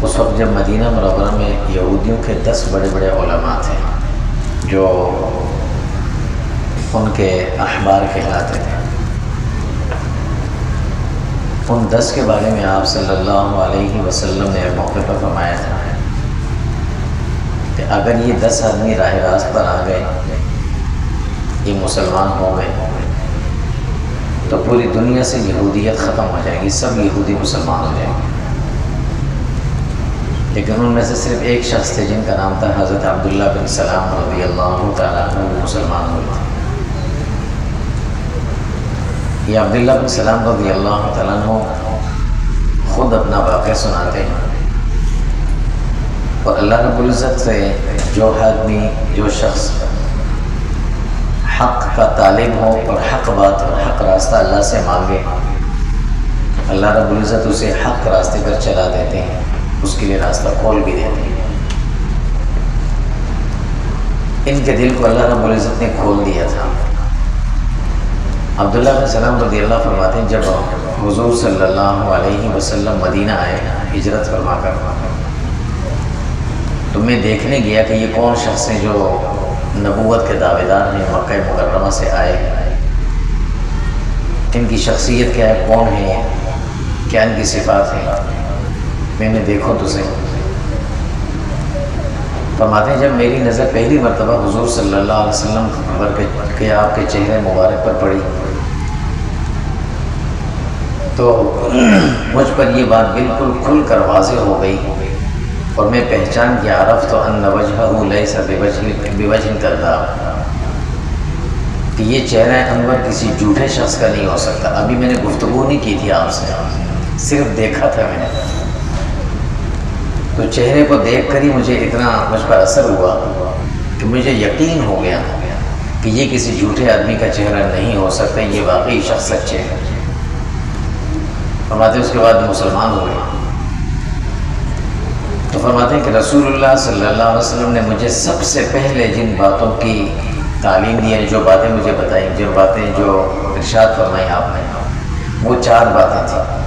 اس وقت جب مدینہ منورہ میں یہودیوں کے 10 بڑے بڑے علماء تھے جو ان کے احبار کہلاتے تھے، ان 10 کے بارے میں آپ صلی اللہ علیہ وسلم نے موقع پر فرمایا تھا کہ اگر یہ 10 آدمی راہ راست پر آ گئے، یہ مسلمان ہو گئے، تو پوری دنیا سے یہودیت ختم ہو جائے گی، سب یہودی مسلمان ہو جائیں گے۔ لیکن ان میں سے صرف ایک شخص تھے جن کا نام تھا حضرت عبداللہ بن سلام رضی اللہ تعالیٰ عنہ، وہ مسلمان ہوئے تھے۔ یہ عبداللہ بن سلام رضی اللہ تعالیٰ عنہ خود اپنا واقعہ سناتے ہیں، اور اللہ رب العزت سے جو آدمی، جو شخص حق کا طالب ہو اور حق بات اور حق راستہ اللہ سے مانگے، اللہ رب العزت اسے حق راستے پر چلا دیتے ہیں، اس کے لیے راستہ کھول بھی دیتے ہیں۔ ان کے دل کو اللہ رب العزت نے کھول دیا تھا۔ عبداللہ بن سلام رضی اللہ فرماتے ہیں جب حضور صلی اللہ علیہ وسلم مدینہ آئے ہجرت فرما کر، تو میں دیکھنے گیا کہ یہ کون شخص ہیں جو نبوت کے دعوے دار ہیں، مکہ مکرمہ سے آئے، ان کی شخصیت کیا ہے، کون ہے یہ، کیا ان کی صفات ہیں، میں نے دیکھو تو صحیح۔ فرماتے ہیں جب میری نظر پہلی مرتبہ حضور صلی اللہ علیہ وسلم کے آپ کے چہرے مبارک پر پڑی، تو مجھ پر یہ بات بالکل کھل کر واضح ہو گئی، اور میں پہچان کیا، عرفت ان وجہہ لیس بوجہ کذاب، کہ یہ چہرہ انور کسی جھوٹے شخص کا نہیں ہو سکتا۔ ابھی میں نے گفتگو نہیں کی تھی آپ سے، صرف دیکھا تھا میں نے، تو چہرے کو دیکھ کر ہی مجھے اتنا مجھ پر اثر ہوا کہ مجھے یقین ہو گیا کہ یہ کسی جھوٹے آدمی کا چہرہ نہیں ہو سکتا، یہ واقعی شخص سچے ہے۔ فرماتے ہیں اس کے بعد مسلمان ہو گئے، تو فرماتے ہیں کہ رسول اللہ صلی اللہ علیہ وسلم نے مجھے سب سے پہلے جن باتوں کی تعلیم دی ہے، جو باتیں مجھے بتائیں، جو باتیں جو ارشاد فرمائی آپ نے، وہ 4 باتیں تھیں۔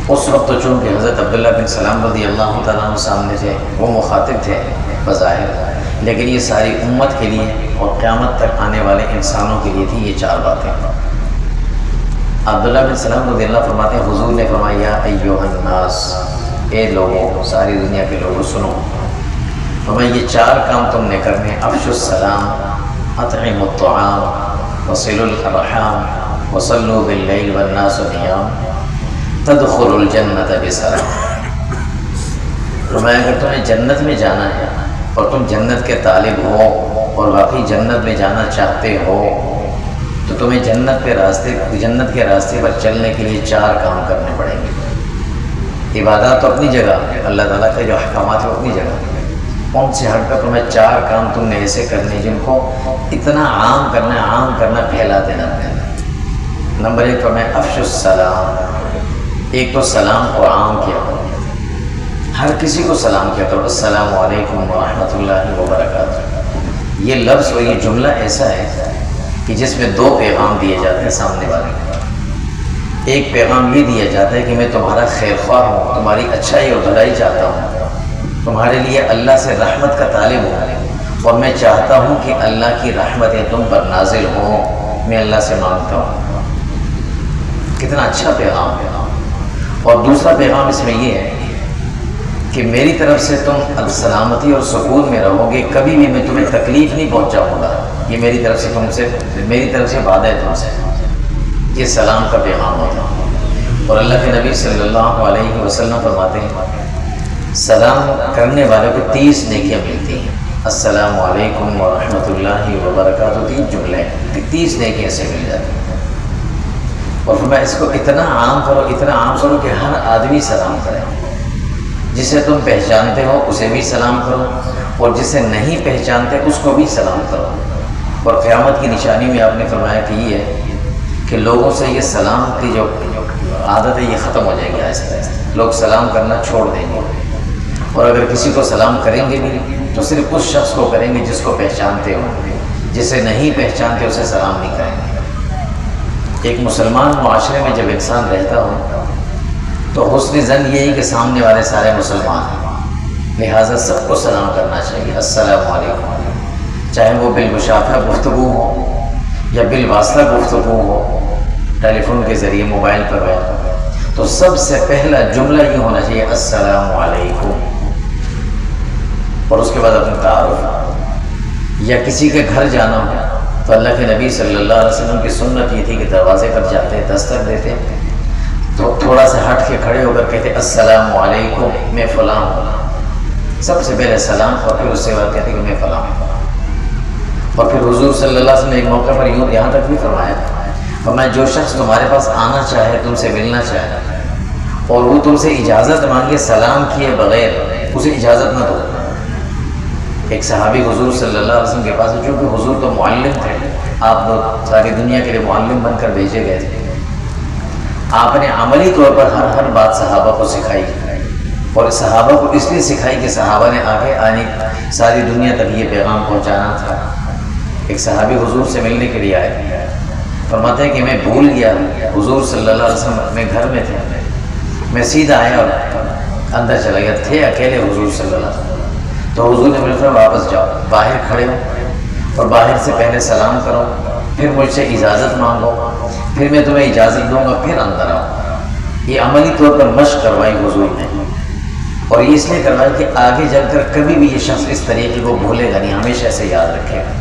اس وقت تو چونکہ حضرت عبداللہ بن سلام رضی اللہ تعالیٰ عنہ سامنے تھے، وہ مخاطب تھے بظاہر، لیکن یہ ساری امت کے لیے اور قیامت تک آنے والے انسانوں کے لیے تھی یہ 4 باتیں۔ عبداللہ بن سلام رضی اللہ فرماتے ہیں حضور نے فرمایا یا ایھا الناس، اے لوگوں، ساری دنیا کے لوگوں سنو، فرمایا یہ 4 کام تم نے کرنے، افشوا السلام، اطعموا الطعام، وصلوا الارحام، وصلوا باللیل والناس نیام، تدخلوا الجنت بسلام۔ فرمایا اگر تمہیں جنت میں جانا ہے اور تم جنت کے طالب ہو اور واقعی جنت میں جانا چاہتے ہو، تو تمہیں جنت کے راستے پر چلنے کے لیے 4 کام کرنے پڑیں گے۔ عبادات تو اپنی جگہ، اللہ تعالیٰ کے جو احکامات ہیں اپنی جگہ، ان سے ہٹ کر تمہیں 4 کام تم نے ایسے کرنے جن کو اتنا عام کرنا پھیلا دینا پڑے۔ نمبر 1 فرمایا افشوا السلام، ایک تو سلام کو عام کیا کرو، ہر کسی کو سلام کیا کرو، السلام علیکم ورحمۃ اللہ وبرکاتہ۔ یہ لفظ اور یہ جملہ ایسا ہے کہ جس میں 2 پیغام دیے جاتے ہیں سامنے والے کو۔ ایک پیغام یہ دیا جاتا ہے کہ میں تمہارا خیر خواہ ہوں، تمہاری اچھائی اور بھلائی چاہتا ہوں، تمہارے لیے اللہ سے رحمت کا طالب ہوں، اور میں چاہتا ہوں کہ اللہ کی رحمتیں تم پر نازل ہوں، میں اللہ سے مانگتا ہوں۔ کتنا اچھا پیغام ہے۔ اور دوسرا پیغام اس میں یہ ہے کہ میری طرف سے تم سلامتی اور سکون میں رہو گے، کبھی بھی میں تمہیں تکلیف نہیں پہنچاؤں گا، یہ میری طرف سے وعدہ ہے تم سے۔ یہ سلام کا پیغام ہوتا ہے۔ اور اللہ کے نبی صلی اللہ علیہ وسلم فرماتے ہیں سلام کرنے والے کو 30 نیکیاں ملتی ہیں۔ السلام علیکم ورحمۃ اللہ وبرکاتہ، 3 جملے ہیں، 30 نیکیاں سے مل جاتی ہیں۔ اور فرمایا اس کو اتنا عام کرو کہ ہر آدمی سلام کرے، جسے تم پہچانتے ہو اسے بھی سلام کرو، اور جسے نہیں پہچانتے اس کو بھی سلام کرو۔ اور قیامت کی نشانی میں آپ نے فرمایا کہ یہ ہے کہ لوگوں سے یہ سلام کی جو عادت ہے یہ ختم ہو جائے گی، آہستہ آہستہ لوگ سلام کرنا چھوڑ دیں گے، اور اگر کسی کو سلام کریں گے بھی تو صرف اس شخص کو کریں گے جس کو پہچانتے ہو، جسے نہیں پہچانتے اسے سلام نہیں کریں گے۔ ایک مسلمان معاشرے میں جب انسان رہتا ہو تو حسن زن یہی کہ سامنے والے سارے مسلمان ہیں، لہٰذا سب کو سلام کرنا چاہیے، السلام علیکم، چاہے وہ بالمشافہہ گفتگو ہو یا بالواسطہ گفتگو ہو، ٹیلی فون کے ذریعے موبائل پر ہو، تو سب سے پہلا جملہ یہ ہونا چاہیے السلام علیکم، اور اس کے بعد اپنا تعارف۔ یا کسی کے گھر جانا ہو تو اللہ کے نبی صلی اللہ علیہ وسلم کی سنت یہ تھی کہ دروازے پر جاتے دستک دیتے تو تھوڑا سا ہٹ کے کھڑے ہو کر کہتے السلام علیکم میں فلاں ہوں، سب سے پہلے سلام، اور پھر اس کے بعد کہتے کہ میں فلاں ہوں۔ اور پھر حضور صلی اللہ علیہ وسلم نے ایک موقع پر یہاں تک بھی فرمایا، فرمایا جو شخص تمہارے پاس آنا چاہے، تم سے ملنا چاہے، اور وہ تم سے اجازت مانگے سلام کیے بغیر، اسے اجازت نہ دو۔ ایک صحابی حضور صلی اللہ علیہ وسلم کے پاس، جو کہ حضور تو معلم تھے، آپ لوگ ساری دنیا کے لیے معلم بن کر بھیجے گئے تھے، آپ نے عملی طور پر ہر بات صحابہ کو سکھائی، اور صحابہ کو اس لیے سکھائی کہ صحابہ نے آگے آنے ساری دنیا تک یہ پیغام پہنچانا تھا۔ ایک صحابی حضور سے ملنے کے لیے آئے، فرماتے ہیں کہ میں بھول گیا، حضور صلی اللہ علیہ وسلم اپنے گھر میں تھے، میں سیدھا آیا اور اندر چلا گیا، تھے اکیلے حضور صلی اللہ علیہ وسلم۔ تو حضور نے مجھے فرمایا واپس جاؤ، باہر کھڑے ہو اور باہر سے پہلے سلام کرو، پھر مجھ سے اجازت مانگو، پھر میں تمہیں اجازت دوں گا، پھر اندر آؤ۔ یہ عملی طور پر مشق کروائی حضور نے، اور یہ اس لیے کروائی کہ آگے چل کر کبھی بھی یہ شخص اس طریقے کو بھولے گا نہیں، ہمیشہ اسے یاد رکھے گا۔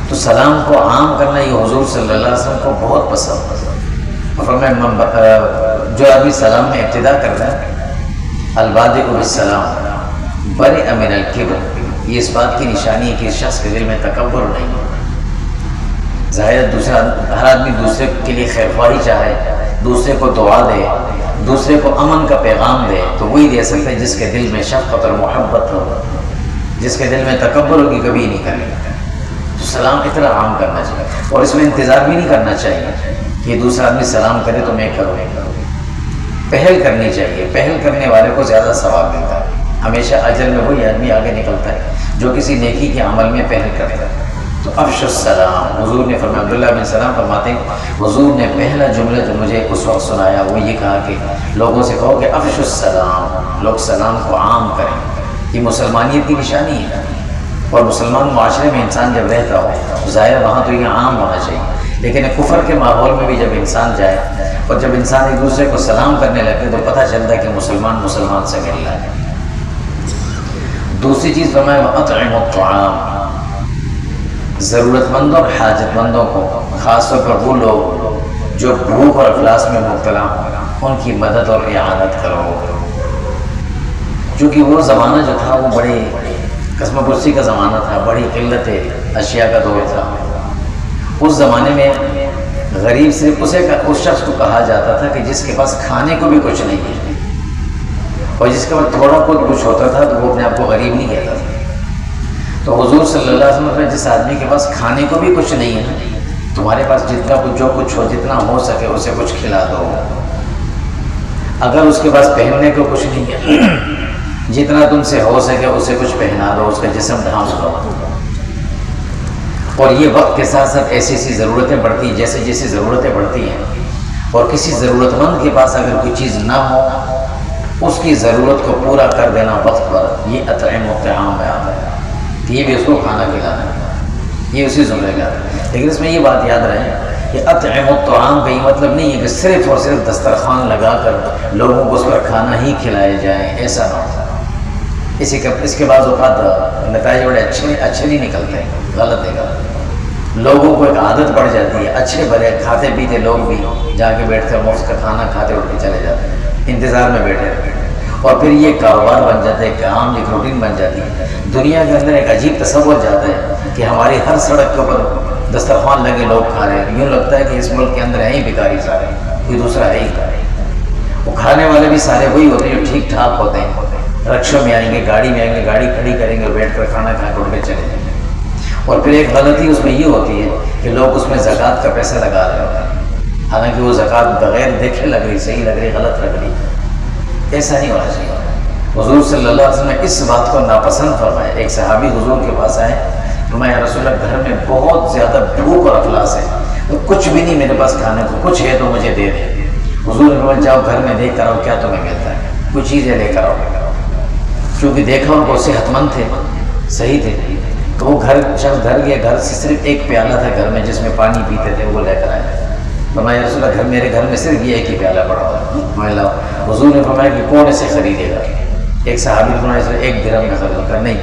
تو سلام کو عام کرنا یہ حضور صلی اللہ علیہ وسلم کو بہت پسند ہے۔ اور فرمایا جو آدمی سلام میں ابتدا کر رہا ہے، البادئ بالسلام برئ من الکبر، یہ اس بات کی نشانی ہے کہ اس شخص کے دل میں تکبر نہیں ہے۔ ظاہر دوسرا، ہر آدمی دوسرے کے لیے خیر خواہی چاہے، دوسرے کو دعا دے، دوسرے کو امن کا پیغام دے، تو وہی دے سکتا ہے جس کے دل میں شفقت اور محبت ہو، جس کے دل میں تکبر ہوگی کبھی نہیں کرے گا۔ تو سلام اتنا عام کرنا چاہیے، اور اس میں انتظار بھی نہیں کرنا چاہیے کہ دوسرا آدمی سلام کرے تو میں کروں، پہل کرنی چاہیے، پہل کرنے والے کو زیادہ ثواب ملتا ہے، ہمیشہ اجر میں وہی آدمی آگے نکلتا ہے جو کسی نیکی کے عمل میں پہل کرے گا۔ تو افشوا السلام، حضور نے فرمایا، عبداللہ بن سلام فرماتے ہیں حضور نے پہلا جملہ جو مجھے اس وقت سنایا وہ یہ کہا کہ لوگوں سے کہو کہ افشوا السلام، لوگ سلام کو عام کریں، یہ مسلمانیت کی نشانی ہے۔ اور مسلمان معاشرے میں انسان جب رہتا ہو ظاہر وہاں تو یہ عام ہونا چاہیے، لیکن کفر کے ماحول میں بھی جب انسان جائے اور جب انسان ایک دوسرے کو سلام کرنے لگے تو پتہ چلتا ہے کہ مسلمان سے مل رہا ہے۔ دوسری چیز فرمایا وَأَطْعِمُوا الطَّعَامَ، ضرورت مندوں اور حاجت مندوں کو، خاص طور پر وہ لوگ جو بھوک اور افلاس میں مبتلا ہوں، ان کی مدد اور اعانت کرو، کیونکہ وہ زمانہ جو تھا وہ بڑی قسم پرسی کا زمانہ تھا، بڑی قلت اشیاء کا دور تھا۔ اس زمانے میں غریب صرف اس شخص کو کہا جاتا تھا کہ جس کے پاس کھانے کو بھی کچھ نہیں ہے، اور جس کے پاس تھوڑا کچھ ہوتا تھا تو وہ اپنے آپ کو غریب نہیں کہتا تھا۔ تو حضور صلی اللہ علیہ وسلم نے جس آدمی کے پاس کھانے کو بھی کچھ نہیں ہے، تمہارے پاس جتنا کچھ جو کچھ ہو، جتنا ہو سکے اسے کچھ کھلا دو۔ اگر اس کے پاس پہننے کو کچھ نہیں ہے، جتنا تم سے ہو سکے اسے کچھ پہنا دو، اس کا جسم ڈھانپ دو۔ اور یہ وقت کے ساتھ ساتھ ایسی ایسی ضرورتیں بڑھتی ہیں، جیسے جیسے ضرورتیں بڑھتی ہیں، اور کسی ضرورت مند کے پاس اگر کوئی چیز نہ ہو، اس کی ضرورت کو پورا کر دینا وقت پر، یہ اطعموا الطعام میں آتا ہے، یہ بھی اس کو کھانا کھلانا ہے، یہ اسی زمرے کا ہے۔ لیکن اس میں یہ بات یاد رہے کہ اطعموا الطعام کا یہ مطلب نہیں ہے کہ صرف اور صرف دسترخوان لگا کر لوگوں کو اس پر کھانا ہی کھلائے جائیں، ایسا نہ ہو۔ اس کے بعض اوقات نتائج بڑے اچھے نہیں نکلتے، غلط ہے غلط۔ لوگوں کو ایک عادت پڑ جاتی ہے، اچھے بھلے کھاتے پیتے لوگ بھی جا کے بیٹھ کر مفت کا کھانا کھاتے اٹھ کے چلے جاتے ہیں، انتظار میں بیٹھے رہتے ہیں، اور پھر یہ کاروبار بن جاتا ہے، ایک عام ایک روٹین بن جاتی ہے۔ دنیا کے اندر ایک عجیب تصور جاتا ہے کہ ہماری ہر سڑک کے اوپر دسترخوان لگے لوگ کھا رہے ہیں، یوں لگتا ہے کہ اس ملک کے اندر ہے ہی بیکاری سارے، کوئی دوسرا ہے ہی۔ وہ کھانے والے بھی سارے وہی ہوتے ہیں جو ٹھیک ٹھاک ہوتے ہیں، رکشوں میں آئیں گے، گاڑی میں آئیں گے، گاڑی کھڑی کریں گے اور بیٹھ کر کھانا کھا کے اٹھ کے چلے جائیں گے۔ اور پھر ایک غلطی اس میں یہ ہوتی ہے کہ لوگ اس میں زکوٰۃ کا پیسہ لگا رہے ہوتے ہیں، حالانکہ وہ زکوٰۃ بغیر دیکھے لگ رہی، صحیح لگ رہی، غلط لگ رہی، ایسا نہیں ہونا چاہیے۔ حضور صلی اللہ علیہ وسلم نے اس بات کو ناپسند فرمایا۔ ایک صحابی حضور کے پاس آئے، فرمایا یا رسول اللہ گھر میں بہت زیادہ بھوک اور افلاس ہے، تو کچھ بھی نہیں میرے پاس کھانے کو، کچھ ہے تو مجھے دے دیں۔ حضور نے فرمایا جاؤ گھر میں دیکھ کر آؤ کیا تمہیں ملتا ہے، کچھ چیزیں لے کر آؤ۔ چونکہ دیکھا ان کو صحت مند تھے، صحیح تھے، تو وہ شخص گھر گیا، گھر سے صرف ایک پیالہ تھا گھر میں جس میں پانی پیتے تھے، وہ لے کر آئے۔ فرمایا رسول اللہ میرے گھر میں صرف یہ ایک ہی پیالہ پڑا ہوا ہے۔ حضور نے فرمایا کہ کون اسے خریدے گا؟ ایک صحابی نے فرمایا ایک درہم میں خرید کر، نہیں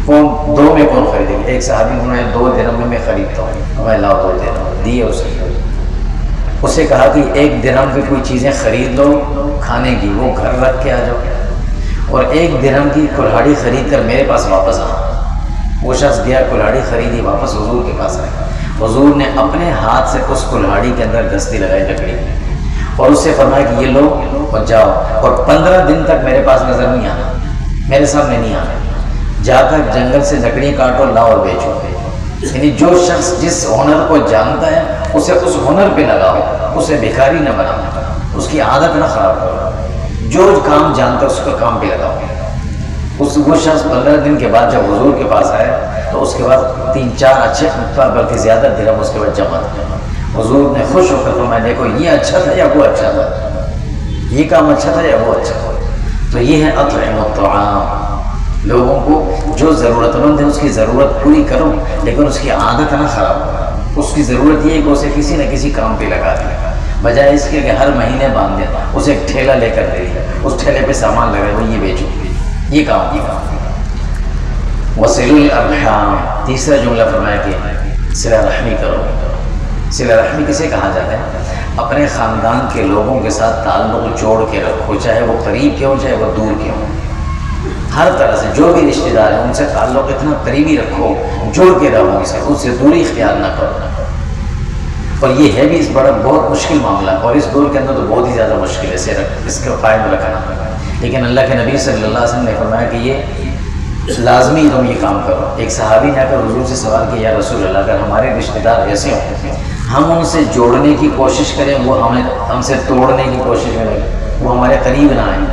کون دو میں کون خریدے گا؟ ایک صحابی نے فرمایا 2 درہم میں خریدتا ہوں۔ فرمایا لاؤ 2 درہم دیے اسے کہا کہ 1 درہم کی کوئی چیزیں خرید لو کھانے کی، وہ گھر رکھ کے آ جاؤ، اور 1 درہم کی کلہاڑی خرید کر میرے پاس واپس آنا۔ وہ شخص گیا، کلہاڑی خریدی، واپس حضور کے پاس آیا۔ حضور نے اپنے ہاتھ سے اس کلہاڑی کے اندر دستی لگائی لکڑی کی، اور اس سے فرمایا کہ یہ لو اور جاؤ، اور 15 دن تک میرے پاس نظر نہیں آنا، میرے سامنے نہیں آنا، جا کر جنگل سے لکڑی کاٹو، لاؤ اور بیچو۔ یعنی جو شخص جس ہنر کو جانتا ہے اسے اس ہنر پہ لگاؤ، اسے بھکاری نہ بناؤ، اس کی عادت نہ خراب کرو، جو کام جانتا ہے اس کو کام پہ لگاؤ۔ وہ شخص 15 دن کے بعد جب حضور کے پاس آیا تو اس کے بعد 3-4 اچھے بلکہ زیادہ درہم اس کے بعد جمع تھا۔ حضور نے خوش ہو کر فرمایا دیکھو یہ اچھا تھا یا وہ اچھا تھا، یہ کام اچھا تھا یا وہ اچھا تھا۔ تو یہ ہے اطعموا الطعام، لوگوں کو جو ضرورت مند ہے اس کی ضرورت پوری کرو، لیکن اس کی عادت نہ خراب کرو۔ اس کی ضرورت یہ ہے کہ اسے کسی نہ کسی کام پہ لگا دے، بجائے اس کے کہ ہر مہینے باندھ دے، اسے ایک ٹھیلا لے کر دے، اس ٹھیلے پہ سامان لگائے، وہ یہ بیچو، یہ کام۔ وصلوا الارحام، تیسرا جملہ فرمایا کہ صلہ رحمی کرو۔ صلہ رحمی کسے کہا جاتا ہے؟ اپنے خاندان کے لوگوں کے ساتھ تعلق جوڑ کے رکھو، چاہے وہ قریب کے ہوں چاہے وہ دور کے ہوں، ہر طرح سے جو بھی رشتہ دار ہیں ان سے تعلق اتنا قریبی رکھو، جوڑ کے رہو، ان سے دوری اختیار نہ کرو۔ اور یہ ہے بھی اس بڑا بہت مشکل معاملہ، اور اس دور کے اندر تو بہت ہی زیادہ مشکل ہے اس کو قائم رکھنا، لیکن اللہ کے نبی صلی اللہ علیہ وسلم نے فرمایا کہ یہ لازمی تم یہ کام کرو۔ ایک صحابی نے آ کر حضور سے سوال کیا، یا رسول اللہ اگر ہمارے رشتہ دار ایسے ہوں ہم ان سے جوڑنے کی کوشش کریں، وہ ہم سے توڑنے کی کوشش کریں، وہ ہمارے قریب نہ آئیں۔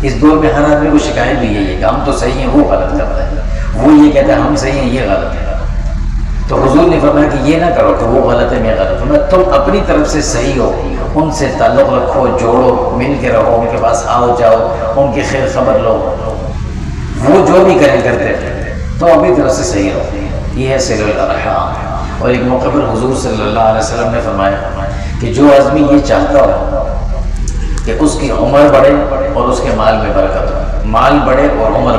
اس دور میں ہر آدمی کو شکایت بھی یہی ہے کہ ہم تو صحیح ہیں، وہ غلط کرتا ہے، وہ یہ کہتا ہے ہم صحیح ہیں، یہ غلط ہے۔ تو حضور نے فرمایا کہ یہ نہ کرو کہ وہ غلط ہے میں غلط ہوں، تم اپنی طرف سے صحیح ہو، ان سے تعلق رکھو، جوڑو، مل کے رہو، ان کے پاس آؤ جاؤ، ان کی خیر خبر لو، وہ جو بھی کرتے تو اپنی طرف سے صحیح رہو۔ یہ ہے صلہ الارحام۔ اور ایک موقع پر حضور صلی اللہ علیہ وسلم نے فرمایا کہ جو آدمی یہ چاہتا ہو کہ اس کی عمر بڑھے اور اس کے مال میں برکت ہو، مال بڑھے اور عمر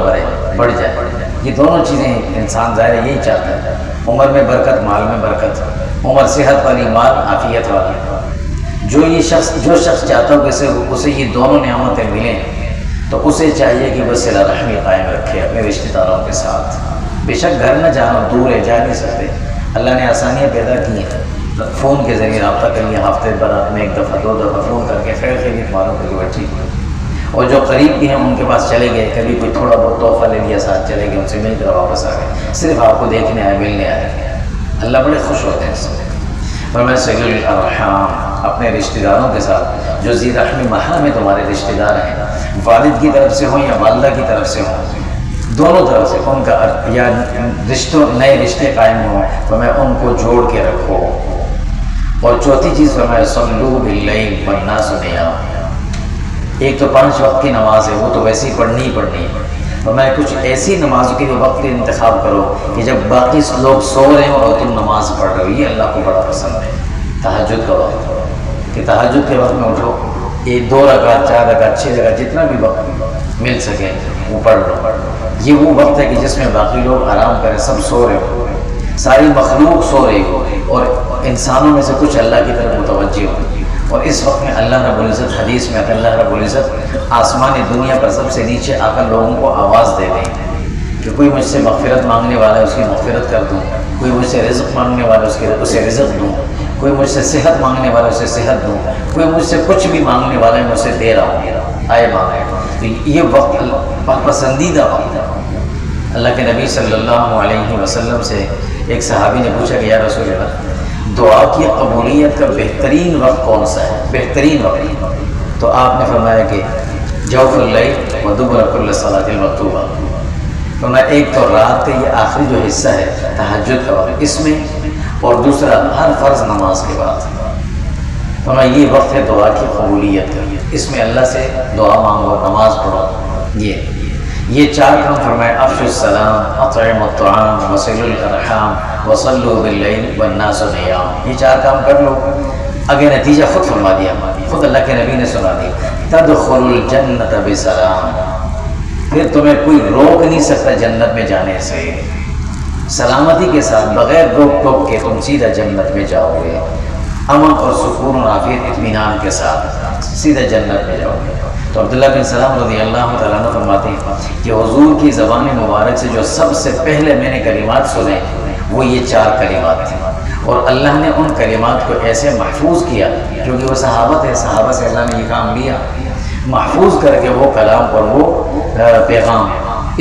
بڑھ جائے، یہ دونوں چیزیں انسان ظاہر ہے یہی چاہتا ہے، عمر میں برکت، مال میں برکت، عمر صحت والی، مال عافیت والی۔ جو شخص چاہتا ہو کہ اسے یہ دونوں نعمتیں ملیں تو اسے چاہیے کہ وہ صلہ رحمی قائم رکھے اپنے رشتہ داروں کے ساتھ۔ بے شک گھر نہ جانا، دور ہے، جا نہیں سکتے، اللہ نے آسانیاں پیدا کی ہیں، فون کے ذریعے رابطہ کر لیا، ہفتے بھر میں 1 دفعہ 2 دفعہ فون کر کے خیر خیریت معلوم کر کے بچی، اور جو قریب بھی ہیں ان کے پاس چلے گئے، کبھی کوئی تھوڑا بہت تحفہ لے لیا، ساتھ چلے گئے، ان سے مل کر واپس آ گئے، صرف آپ کو دیکھنے آئے، ملنے آئے، اللہ بڑے خوش ہوتے ہیں اس سے۔ فرمایا صلہ الارحام، اپنے رشتہ داروں کے ساتھ جو ذی رحم محرم میں تمہارے رشتہ دار ہیں، والد کی طرف سے ہوں یا والدہ کی طرف سے ہوں، دونوں طرف سے ان کا یا نئے رشتے قائم ہوں، فرمایا ان کو جوڑ کے رکھو۔ اور چوتھی چیز فرمایا صلوا باللیل والناس نیام۔ ایک تو 5 وقت کی نماز ہے، وہ تو ویسے ہی پڑھنی ہی پڑھنی ہے، فرمایا کچھ ایسی نمازوں کے لیے وقت کا انتخاب کرو کہ جب باقی لوگ سو رہے ہوں اور تم نماز پڑھ رہے ہو، یہ اللہ کو بڑا پسند ہے۔ تہجد کا وقت، کہ تہجد کے وقت میں اٹھو، یہ 2 رکعت 4 رکعت 6 رکعت جتنا بھی وقت مل سکے وہ پڑھ لو۔ یہ وہ وقت ہے کہ جس میں باقی لوگ آرام کریں، سب سو رہے ہو، ساری مخلوق سو رہی ہو، اور انسانوں میں سے کچھ اللہ کی طرف متوجہ ہو، اور اس وقت میں اللہ رب العزت، حدیث میں اللہ رب العزت آسمان دنیا پر سب سے نیچے آ کر لوگوں کو آواز دے دیں کہ کوئی مجھ سے مغفرت مانگنے والا ہے اس کی مغفرت کر دوں، کوئی مجھ سے رزق مانگنے والا ہے اسے رزق دوں، کوئی مجھ سے صحت مانگنے والا ہے اسے صحت دوں، کوئی مجھ سے کچھ بھی مانگنے والا ہے میں اسے دے رہا ہوں، آئے مانگے۔ تو یہ وقت پسندیدہ وقت ہے۔ اللہ کے نبی صلی اللہ علیہ وسلم سے ایک صحابی نے پوچھا کہ یا رسول اللہ، دعا کی قبولیت کا بہترین وقت کون سا ہے، بہترین وقت؟ تو آپ نے فرمایا کہ جوف اللیل و دبر کل صلاۃ المکتوبہ، فرمایا ایک تو رات کا یہ آخری جو حصہ ہے تہجد کا وقت، اس میں، اور دوسرا ہر فرض نماز کے بعد، فرمایا یہ وقت ہے دعا کی قبولیت کا، اس میں اللہ سے دعا مانگو، نماز پڑھو۔ یہ چار کام فرمایا، افشوا السلام، اطعموا الطعام، وصلوا الارحام، وصلوا باللیل والناس نیام۔ یہ چار کام کر لو، آگے نتیجہ خود فرما دیا، خود اللہ کے نبی نے سنا دیا، تدخلوا الجنت بسلام، پھر تمہیں کوئی روک نہیں سکتا جنت میں جانے سے، سلامتی کے ساتھ بغیر روک ٹوک کے تم سیدھا جنت میں جاؤ گے، امن اور سکون اور عافیت اطمینان کے ساتھ سیدھا جنت میں جاؤ گے۔ تو عبداللہ بن سلام رضی اللہ تعالیٰ عنہ فرماتے ہیں کہ حضور کی زبان مبارک سے جو سب سے پہلے میں نے کلمات سنے وہ یہ چار کلمات تھیں، اور اللہ نے ان کلمات کو ایسے محفوظ کیا، کیونکہ وہ صحابہ تھے، صحابہ سے اللہ نے یہ کام لیا، محفوظ کر کے وہ کلام اور وہ پیغام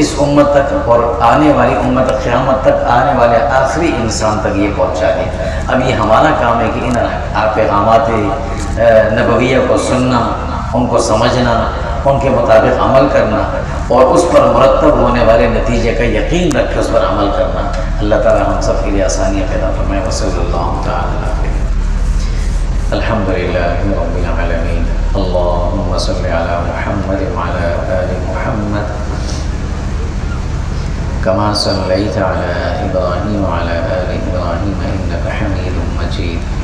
اس امت تک اور آنے والی امت قیامت تک آنے والے آخری انسان تک یہ پہنچا دیا۔ اب یہ ہمارا کام ہے کہ ان پیغامات نبویہ کو سننا، ان کو سمجھنا، ان کے مطابق عمل کرنا، اور اس پر مرتب ہونے والے نتیجے کا یقین رکھ کے اس پر عمل کرنا۔ اللہ تعالی ہم سب کے لیے آسانیاں پیدا فرمائے۔ وصلی اللہ تعالی علیہ الحمدللہ رب العالمین۔ اللہم صلی علی محمد وعلی آل محمد كما صليت على إبراهيم وعلى آل إبراهيم إنك حميد مجيد۔